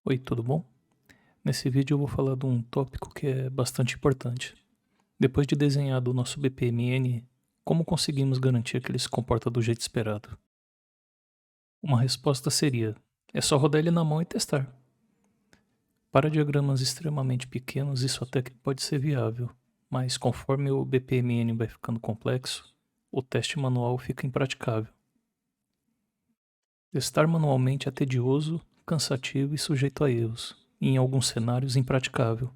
Oi, tudo bom? Nesse vídeo eu vou falar de um tópico que é bastante importante. Depois de desenhado o nosso BPMN, como conseguimos garantir que ele se comporta do jeito esperado? Uma resposta seria: é só rodar ele na mão e testar. Para diagramas extremamente pequenos, isso até que pode ser viável, mas conforme o BPMN vai ficando complexo, o teste manual fica impraticável. Testar manualmente é tedioso, cansativo e sujeito a erros, e em alguns cenários impraticável,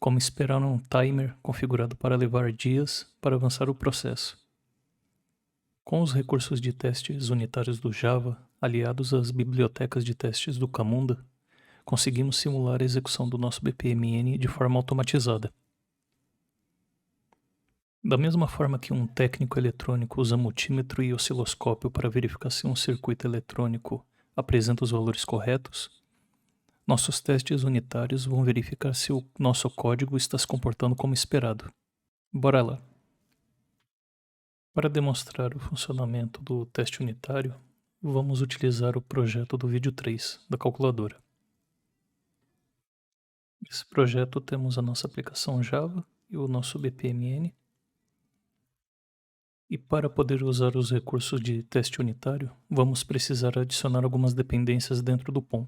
como esperar um timer configurado para levar dias para avançar o processo. Com os recursos de testes unitários do Java, aliados às bibliotecas de testes do Camunda, conseguimos simular a execução do nosso BPMN de forma automatizada. Da mesma forma que um técnico eletrônico usa multímetro e osciloscópio para verificar se um circuito eletrônico apresenta os valores corretos, nossos testes unitários vão verificar se o nosso código está se comportando como esperado. Bora lá! Para demonstrar o funcionamento do teste unitário, vamos utilizar o projeto do vídeo 3 da calculadora. Nesse projeto temos a nossa aplicação Java e o nosso BPMN. E para poder usar os recursos de teste unitário, vamos precisar adicionar algumas dependências dentro do POM.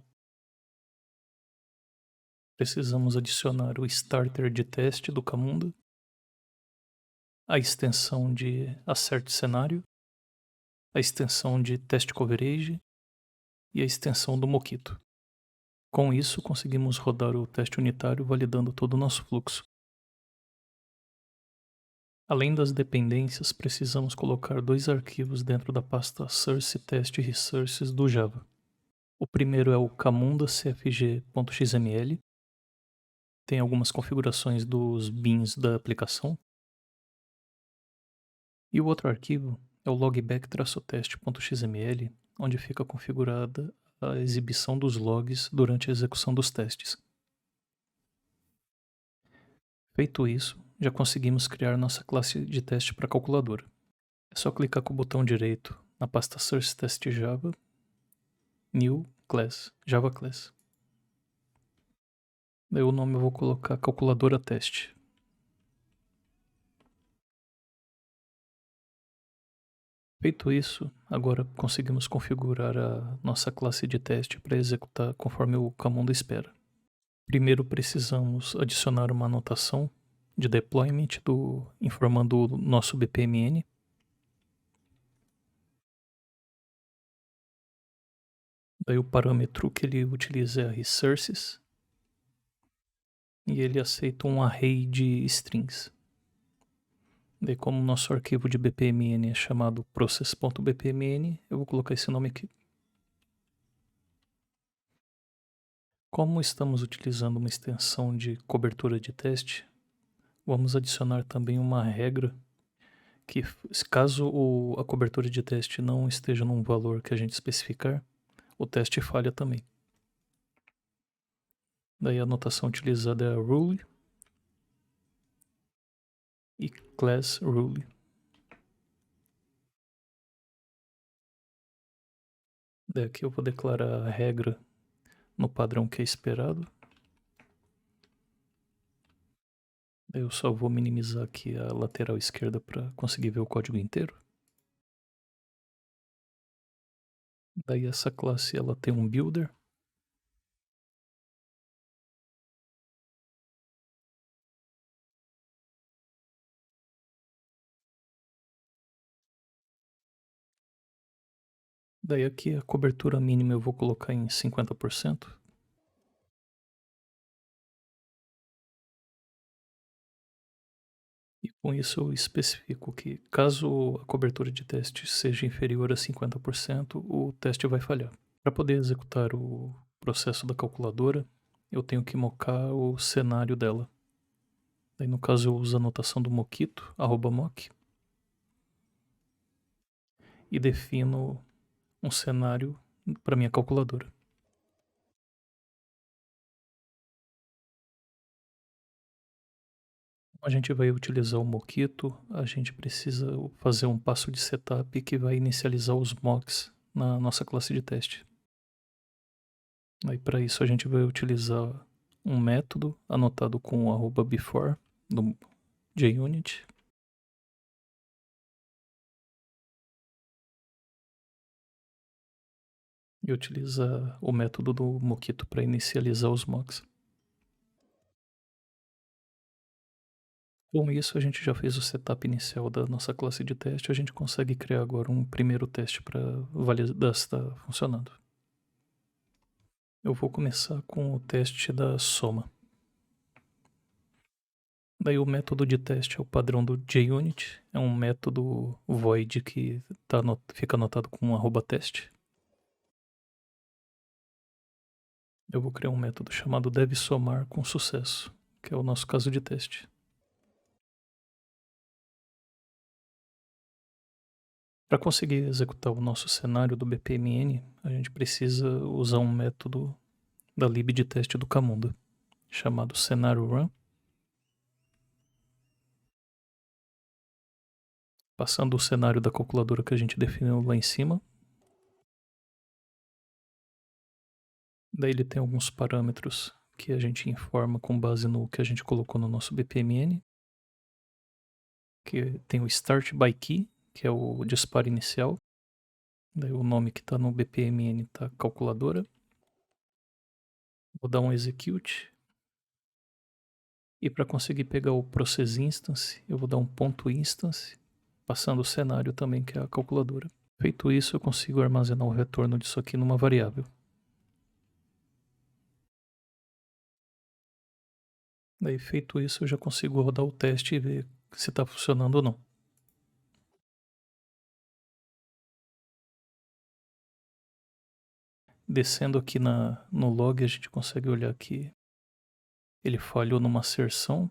Precisamos adicionar o starter de teste do Camunda, a extensão de acerte cenário, a extensão de teste coverage e a extensão do Mockito. Com isso, conseguimos rodar o teste unitário validando todo o nosso fluxo. Além das dependências, precisamos colocar dois arquivos dentro da pasta source test resources do Java. O primeiro é o camunda.cfg.xml. Tem algumas configurações dos bins da aplicação. E o outro arquivo é o logback-test.xml, onde fica configurada a exibição dos logs durante a execução dos testes. Feito isso, já conseguimos criar nossa classe de teste para a calculadora. É só clicar com o botão direito na pasta Source Test Java, New Class, Java Class. Daí o nome eu vou colocar calculadora teste. Feito isso, agora conseguimos configurar a nossa classe de teste para executar conforme o Camunda espera. Primeiro precisamos adicionar uma anotação de deployment informando o nosso BPMN. Daí o parâmetro que ele utiliza é a resources e ele aceita um array de strings. Daí como o nosso arquivo de BPMN é chamado process.bpmn, eu vou colocar esse nome aqui. Como estamos utilizando uma extensão de cobertura de teste, vamos adicionar também uma regra que, caso a cobertura de teste não esteja num valor que a gente especificar, o teste falha também. Daí a anotação utilizada é a rule e class rule. Daí aqui eu vou declarar a regra no padrão que é esperado. Daí eu só vou minimizar aqui a lateral esquerda para conseguir ver o código inteiro. Daí essa classe ela tem um builder. Daí aqui a cobertura mínima eu vou colocar em 50%. E com isso eu especifico que caso a cobertura de teste seja inferior a 50%, o teste vai falhar. Para poder executar o processo da calculadora, eu tenho que mocar o cenário dela. Daí no caso eu uso a notação do Mockito, @mock, e defino um cenário para minha calculadora. A gente vai utilizar o Mockito, a gente precisa fazer um passo de setup que vai inicializar os mocks na nossa classe de teste. Aí para isso a gente vai utilizar um método anotado com o @before do JUnit. E utilizar o método do Mockito para inicializar os mocks. Com isso, a gente já fez o setup inicial da nossa classe de teste. A gente consegue criar agora um primeiro teste para validar se está funcionando. Eu vou começar com o teste da soma. Daí o método de teste é o padrão do JUnit. É um método void que fica anotado com @teste. Eu vou criar um método chamado devSomar com sucesso, que é o nosso caso de teste. Para conseguir executar o nosso cenário do BPMN, a gente precisa usar um método da lib de teste do Camunda, chamado cenário run. Passando o cenário da calculadora que a gente definiu lá em cima. Daí ele tem alguns parâmetros que a gente informa com base no que a gente colocou no nosso BPMN. Que tem o start by key, que é o disparo inicial. Daí o nome que está no BPMN está calculadora. Vou dar um execute. E para conseguir pegar o process instance, eu vou dar um ponto instance, passando o cenário também, que é a calculadora. Feito isso, eu consigo armazenar o retorno disso aqui numa variável. Daí, feito isso, eu já consigo rodar o teste e ver se está funcionando ou não. Descendo aqui no log, a gente consegue olhar que ele falhou numa asserção,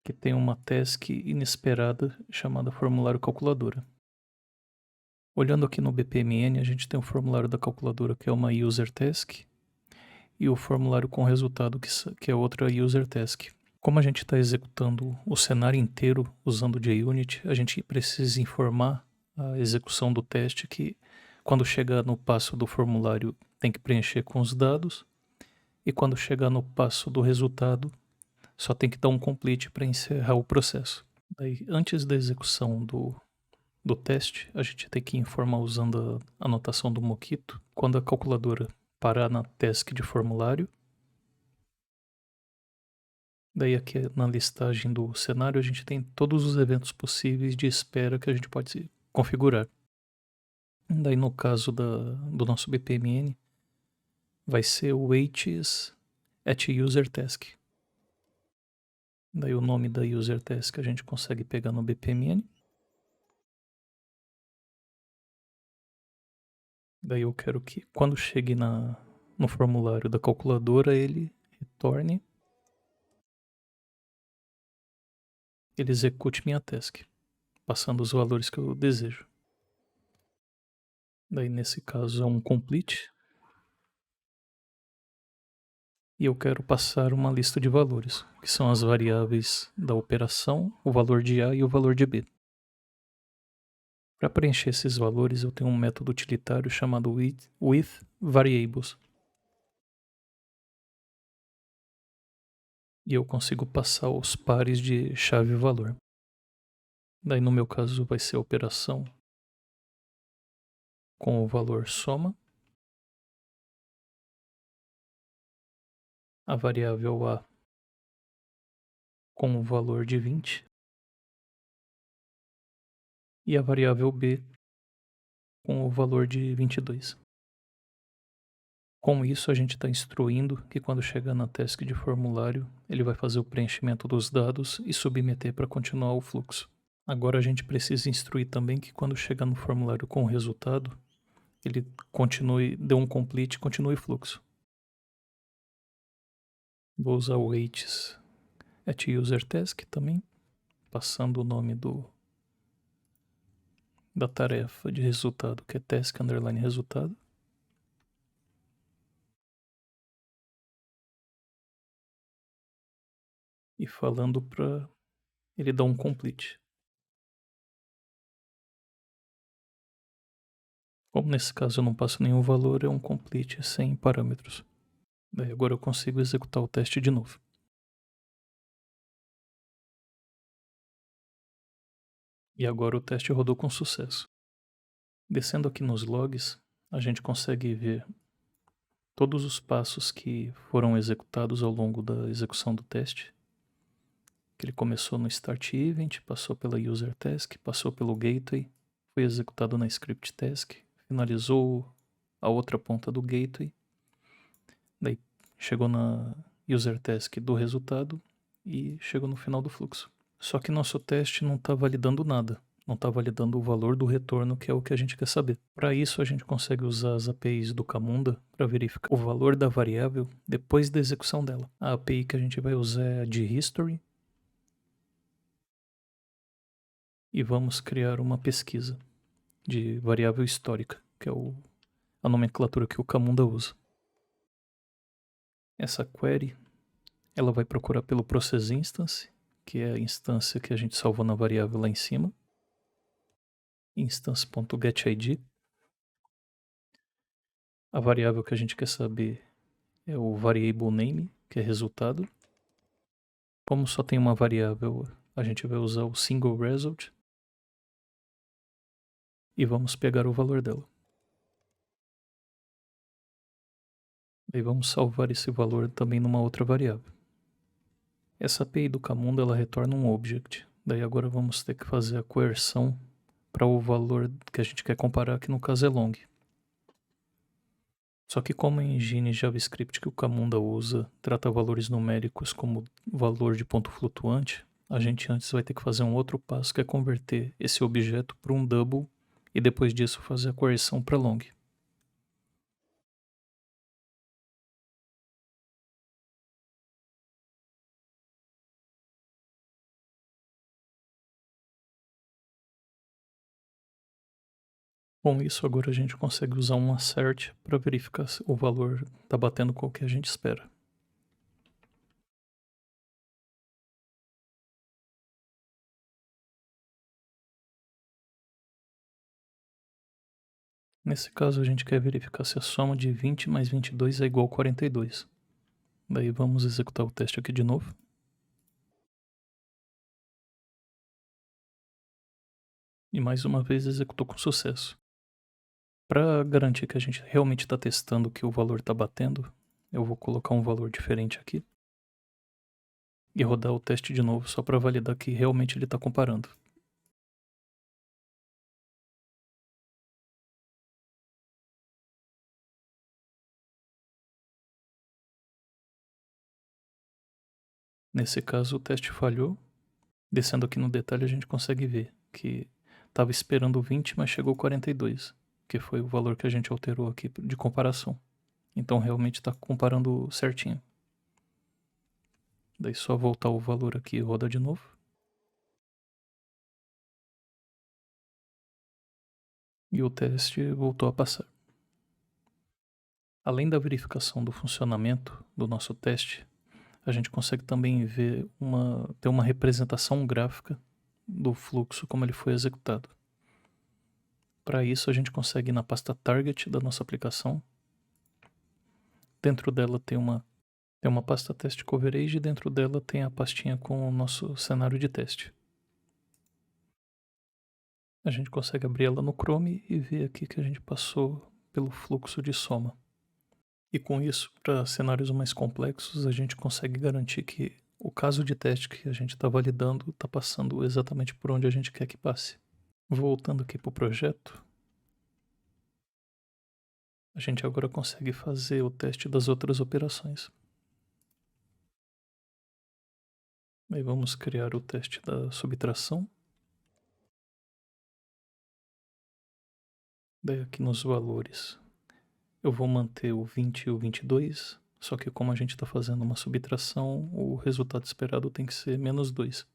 que tem uma task inesperada chamada formulário calculadora. Olhando aqui no BPMN, a gente tem o formulário da calculadora, que é uma user task, e o formulário com resultado, que é outra user task. Como a gente está executando o cenário inteiro usando o JUnit, a gente precisa informar a execução do teste que, quando chegar no passo do formulário, tem que preencher com os dados, e quando chegar no passo do resultado, só tem que dar um complete para encerrar o processo. Daí, antes da execução do teste, a gente tem que informar usando a anotação do Mockito, quando a calculadora parar na task de formulário. Daí aqui na listagem do cenário a gente tem todos os eventos possíveis de espera que a gente pode configurar. Daí no caso do nosso BPMN vai ser o waits at user task. Daí o nome da user task a gente consegue pegar no BPMN. Daí eu quero que quando chegue no formulário da calculadora ele retorne, ele execute minha task, passando os valores que eu desejo. Daí nesse caso é um complete. E eu quero passar uma lista de valores, que são as variáveis da operação, o valor de A e o valor de B. Para preencher esses valores, eu tenho um método utilitário chamado withVariables. E eu consigo passar os pares de chave e valor. Daí no meu caso vai ser a operação com o valor soma, a variável A com o valor de 20 e a variável B com o valor de 22. Com isso, a gente está instruindo que quando chegar na task de formulário, ele vai fazer o preenchimento dos dados e submeter para continuar o fluxo. Agora a gente precisa instruir também que quando chegar no formulário com o resultado, ele dê um complete e continue o fluxo. Vou usar o waits at user task também, passando o nome da tarefa de resultado, que é task underline resultado. E falando para ele dar um complete. Como nesse caso eu não passo nenhum valor, é um complete sem parâmetros. Daí agora eu consigo executar o teste de novo. E agora o teste rodou com sucesso. Descendo aqui nos logs, a gente consegue ver todos os passos que foram executados ao longo da execução do teste. Que ele começou no Start Event, passou pela User Task, passou pelo Gateway, foi executado na Script Task, finalizou a outra ponta do Gateway, daí chegou na User Task do resultado e chegou no final do fluxo. Só que nosso teste não está validando nada, não está validando o valor do retorno, que é o que a gente quer saber. Para isso, a gente consegue usar as APIs do Camunda para verificar o valor da variável depois da execução dela. A API que a gente vai usar é a de History. E vamos criar uma pesquisa de variável histórica, que é a nomenclatura que o Camunda usa. Essa query, ela vai procurar pelo process instance, que é a instância que a gente salvou na variável lá em cima. Instance.getID. A variável que a gente quer saber é o variable name, que é resultado. Como só tem uma variável, a gente vai usar o single result. E vamos pegar o valor dela. Daí vamos salvar esse valor também numa outra variável. Essa API do Camunda ela retorna um object. Daí agora vamos ter que fazer a coerção para o valor que a gente quer comparar, que no caso é long. Só que como a engine JavaScript que o Camunda usa trata valores numéricos como valor de ponto flutuante, a gente antes vai ter que fazer um outro passo, que é converter esse objeto para um double e depois disso fazer a coerção para long. Com isso, agora a gente consegue usar um assert para verificar se o valor está batendo com o que a gente espera. Nesse caso, a gente quer verificar se a soma de 20 mais 22 é igual a 42. Daí vamos executar o teste aqui de novo. E mais uma vez executou com sucesso. Para garantir que a gente realmente está testando que o valor está batendo, eu vou colocar um valor diferente aqui. E rodar o teste de novo só para validar que realmente ele está comparando. Nesse caso o teste falhou. Descendo aqui no detalhe a gente consegue ver que estava esperando 20, mas chegou 42, que foi o valor que a gente alterou aqui de comparação. Então realmente está comparando certinho. Daí só voltar o valor aqui e rodar de novo. E o teste voltou a passar. Além da verificação do funcionamento do nosso teste, a gente consegue também ver ter uma representação gráfica do fluxo como ele foi executado. Para isso a gente consegue ir na pasta target da nossa aplicação. Dentro dela tem uma pasta test coverage e dentro dela tem a pastinha com o nosso cenário de teste. A gente consegue abrir ela no Chrome e ver aqui que a gente passou pelo fluxo de soma. E com isso, para cenários mais complexos, a gente consegue garantir que o caso de teste que a gente está validando está passando exatamente por onde a gente quer que passe. Voltando aqui para o projeto, a gente agora consegue fazer o teste das outras operações. Aí vamos criar o teste da subtração. Daí aqui nos valores eu vou manter o 20 e o 22, só que como a gente está fazendo uma subtração, o resultado esperado tem que ser menos 2.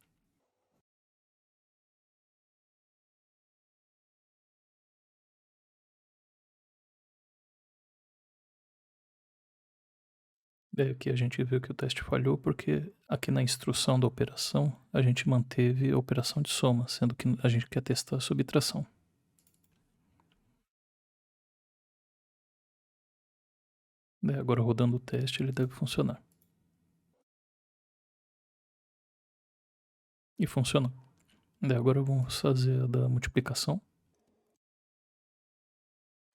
Daí aqui a gente viu que o teste falhou porque aqui na instrução da operação a gente manteve a operação de soma, sendo que a gente quer testar a subtração. Daí agora rodando o teste ele deve funcionar. E funcionou. Daí agora vamos fazer a da multiplicação.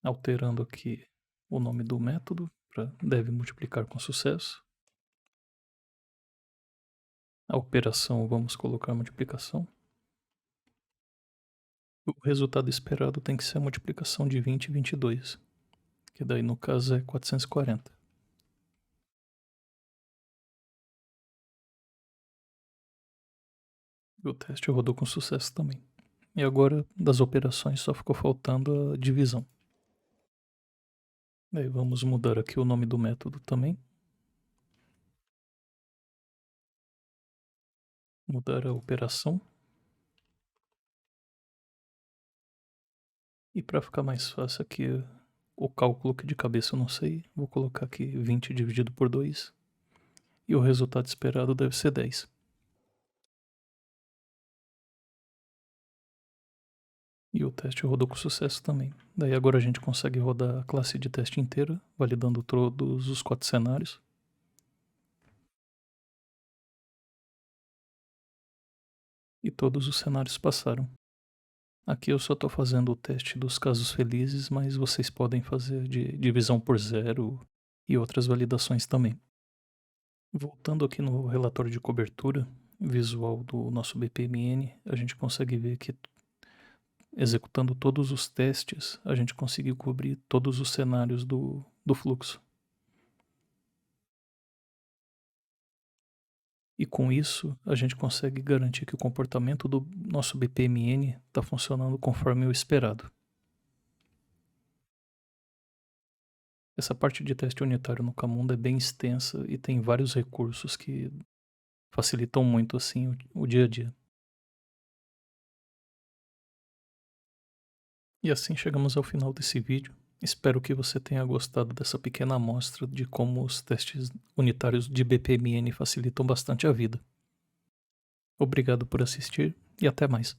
Alterando aqui o nome do método para deve multiplicar com sucesso. A operação vamos colocar multiplicação. O resultado esperado tem que ser a multiplicação de 20 e 22, que daí no caso é 440. E o teste rodou com sucesso também. E agora das operações só ficou faltando a divisão. Daí vamos mudar aqui o nome do método também. Mudar a operação. E para ficar mais fácil aqui o cálculo que de cabeça eu não sei, vou colocar aqui 20 dividido por 2. E o resultado esperado deve ser 10. E o teste rodou com sucesso também. Daí agora a gente consegue rodar a classe de teste inteira, validando todos os 4 cenários. E todos os cenários passaram. Aqui eu só estou fazendo o teste dos casos felizes, mas vocês podem fazer de divisão por zero e outras validações também. Voltando aqui no relatório de cobertura visual do nosso BPMN, a gente consegue ver que executando todos os testes, a gente conseguiu cobrir todos os cenários do fluxo. E com isso, a gente consegue garantir que o comportamento do nosso BPMN está funcionando conforme o esperado. Essa parte de teste unitário no Camunda é bem extensa e tem vários recursos que facilitam muito assim o dia a dia. E assim chegamos ao final desse vídeo. Espero que você tenha gostado dessa pequena amostra de como os testes unitários de BPMN facilitam bastante a vida. Obrigado por assistir e até mais.